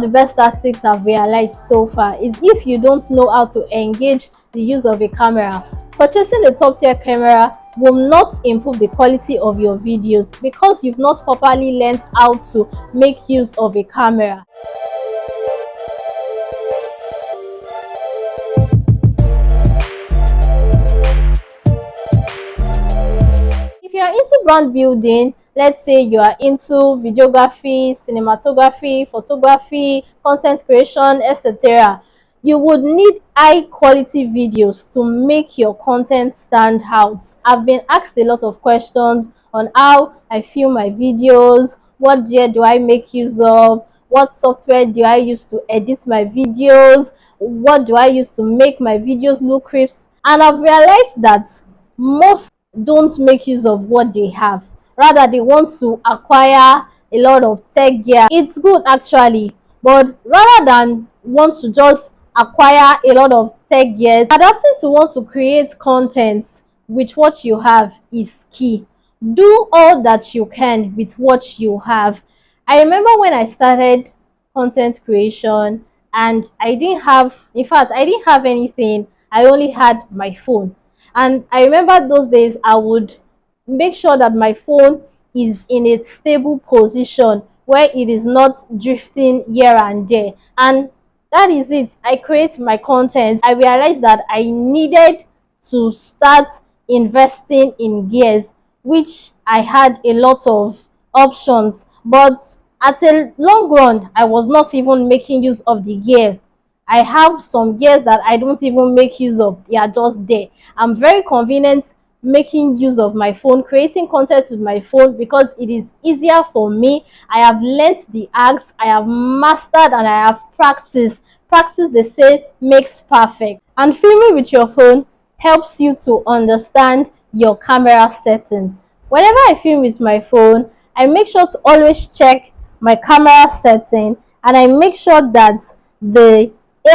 the best tactics I've realized so far is if you don't know how to engage the use of a camera, purchasing a top tier camera will not improve the quality of your videos because you've not properly learned how to make use of a camera. If you are into brand building, let's say you are into videography, cinematography, photography, content creation, etc., you would need high quality videos to make your content stand out. I've been asked a lot of questions on how I film my videos, what gear do I make use of, what software do I use to edit my videos, what do I use to make my videos look crisp, and I've realized that most don't make use of what they have. Rather, they want to acquire a lot of tech gear. It's good actually, but rather than want to just acquire a lot of tech gears, adapting to want to create content with what you have is key. Do all that you can with what you have. I remember when I started content creation and I didn't have, in fact, I didn't have anything. I only had my phone. And I remember those days I would make sure that my phone is in a stable position where it is not drifting here and there. And that is it. I create my content. I realized that I needed to start investing in gears, which I had a lot of options. But at a long run, I was not even making use of the gear. I have some gears that I don't even make use of. They are just there. I'm very convenient making use of my phone, creating content with my phone because it is easier for me. I have learnt the acts, I have mastered, and I have practiced. Practice, they say, makes perfect. And filming with your phone helps you to understand your camera setting. Whenever I film with my phone, I make sure to always check my camera setting, and I make sure that the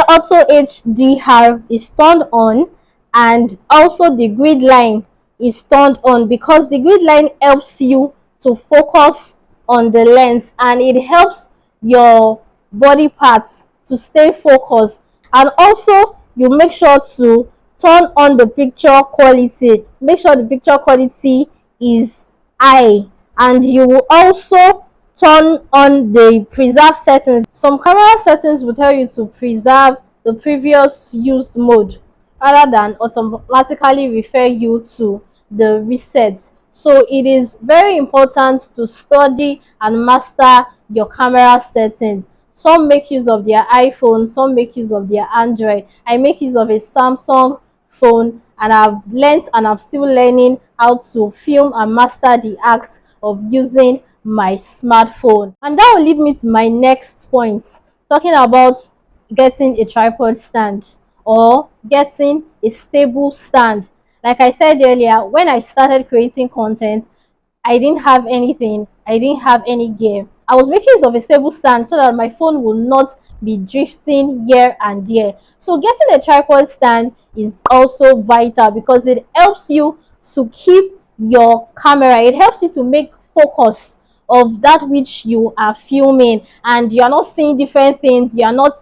auto HDR is turned on, and also the grid line is turned on, because the grid line helps you to focus on the lens and it helps your body parts to stay focused. And also you make sure to turn on the picture quality. Make sure the picture quality is high, and you will also turn on the preserve settings. Some camera settings will tell you to preserve the previous used mode rather than automatically refer you to the reset. So it is very important to study and master your camera settings. Some make use of their iPhone, some make use of their Android. I make use of a Samsung phone, and I've learned and I'm still learning how to film and master the act of using my smartphone. And that will lead me to my next point, talking about getting a tripod stand or getting a stable stand. Like I said earlier, when I started creating content, I didn't have anything. I didn't have any gear. I was making use of a stable stand so that my phone will not be drifting here and there. So getting a tripod stand is also vital because it helps you to keep your camera. It helps you to make focus of that which you are filming, and you are not seeing different things. You are not,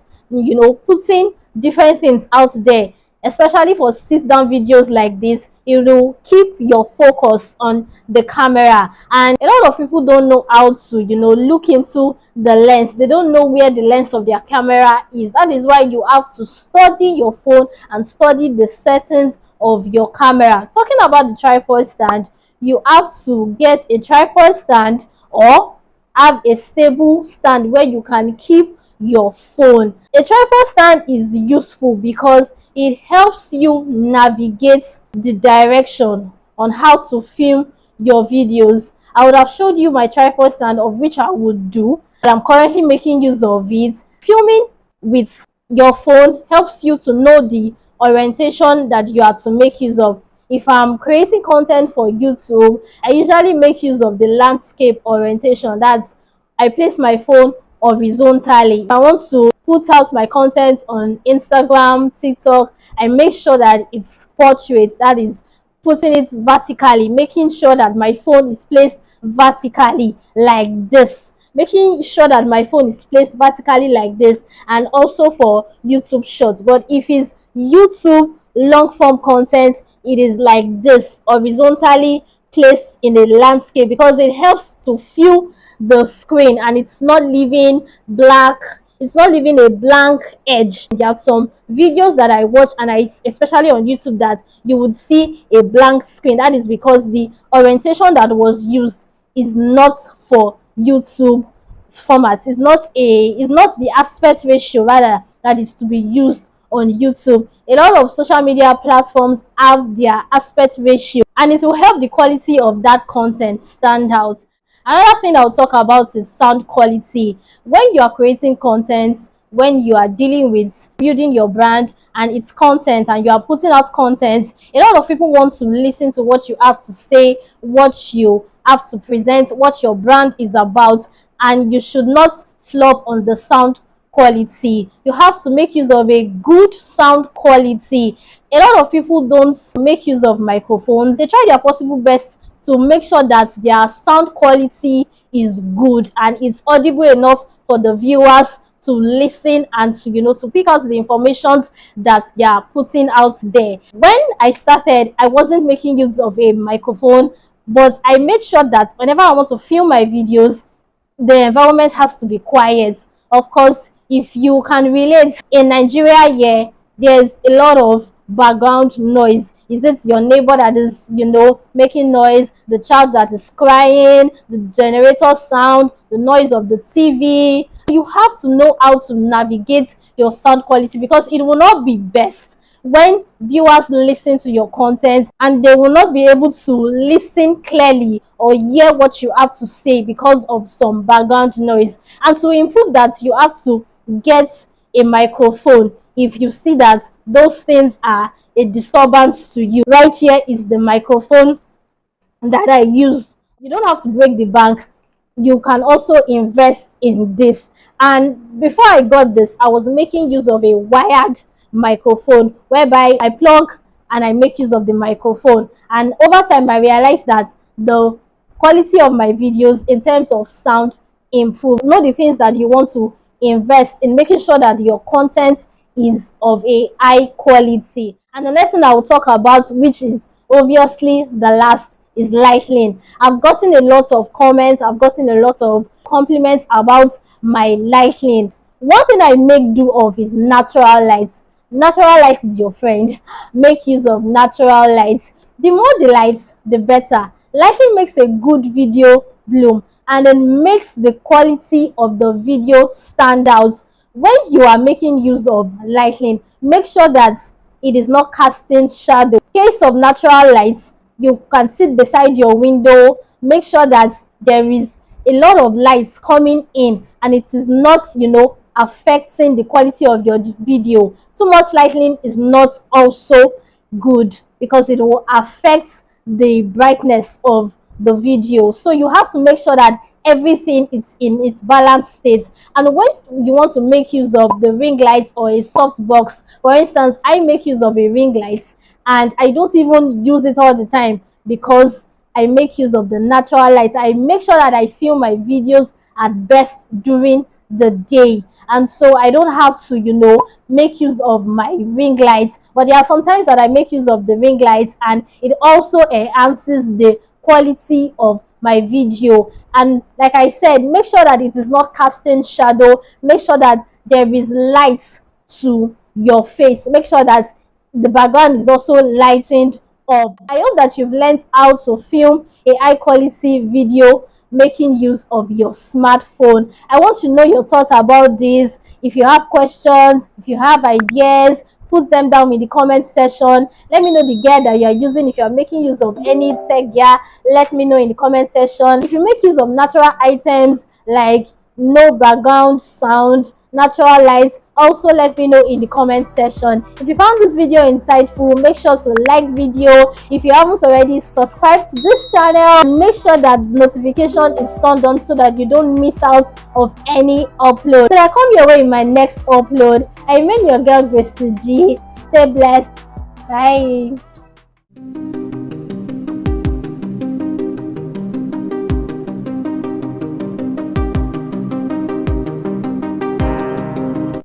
putting different things out there. Especially for sit down videos like this, it will keep your focus on the camera. And a lot of people don't know how to look into the lens. They don't know where the lens of their camera is. That is why you have to study your phone and study the settings of your camera. Talking about the tripod stand, you have to get a tripod stand or have a stable stand where you can keep your phone. A tripod stand is useful because it helps you navigate the direction on how to film your videos. I would have showed you my tripod stand, of which I would do, but I'm currently making use of it. Filming with your phone helps you to know the orientation that you are to make use of. If I'm creating content for YouTube, I usually make use of the landscape orientation. That's, I place my phone horizontally. If I want to put out my content on Instagram, TikTok, I make sure that it's portrait, that is putting it vertically, making sure that my phone is placed vertically like this. making sure that my phone is placed vertically like this, and also for YouTube Shorts. But if it's YouTube long form content, it is like this, horizontally placed in a landscape, because it helps to fill the screen and it's not leaving black, it's not leaving a blank edge. There are some videos that I watch, and especially on YouTube, that you would see a blank screen. That is because the orientation that was used is not for YouTube formats. It's not the aspect ratio rather that is to be used on YouTube. A lot of social media platforms have their aspect ratio, and it will help the quality of that content stand out. Another thing I'll talk about is sound quality. When you are creating content, when you are dealing with building your brand and its content, and you are putting out content, a lot of people want to listen to what you have to say, what you have to present, what your brand is about, and you should not flop on the sound quality. You have to make use of a good sound quality. A lot of people don't make use of microphones. They try their possible best to make sure that their sound quality is good and it's audible enough for the viewers to listen and to, to pick out the information that they are putting out there. When I started, I wasn't making use of a microphone, but I made sure that whenever I want to film my videos, the environment has to be quiet. Of course, if you can relate, in Nigeria here, there's a lot of background noise. Is it your neighbor that is, making noise, the child that is crying, the generator sound, the noise of the TV? You have to know how to navigate your sound quality, because it will not be best when viewers listen to your content and they will not be able to listen clearly or hear what you have to say because of some background noise. And to improve that, you have to get a microphone if you see that those things are a disturbance to you. Right here is the microphone that I use. You don't have to break the bank. You can also invest in this. And before I got this, I was making use of a wired microphone, whereby I plug and I make use of the microphone. And over time, I realized that the quality of my videos in terms of sound improved. Know the things that you want to invest in, making sure that your content is of a high quality. And the next thing I will talk about, which is obviously the last, is lighting. I've gotten a lot of comments, I've gotten a lot of compliments about my lighting. One thing I make do of is natural light. Natural light is your friend. Make use of natural light. The more the lights, the better. Lighting makes a good video bloom, and then makes the quality of the video stand out. When you are making use of lighting, make sure that it is not casting shadow. In case of natural lights, you can sit beside your window. Make sure that there is a lot of lights coming in and it is not, affecting the quality of your video. Too much lighting is not also good, because it will affect the brightness of the video. So you have to make sure that everything is in its balanced state. And when you want to make use of the ring lights or a soft box, for instance, I make use of a ring light, and I don't even use it all the time because I make use of the natural light. I make sure that I film my videos at best during the day, and so I don't have to make use of my ring lights. But there are sometimes that I make use of the ring lights, and it also enhances the quality of my video. And like I said, make sure that it is not casting shadow. Make sure that there is light to your face. Make sure that the background is also lightened up. I hope that you've learned how to film a high quality video making use of your smartphone. I want to know your thoughts about this. If you have questions, if you have ideas, put them down in the comment section. Let me know the gear that you are using. If you are making use of any tech gear, let me know in the comment section. If you make use of natural items like no background sound, natural lights, also let me know in the comment section. If you found this video insightful, make sure to like video. If you haven't already, subscribe to this channel and make sure that notification is turned on so that you don't miss out of any upload. So I come your way in my next upload. I remain your girl GracieGee. Stay blessed. Bye.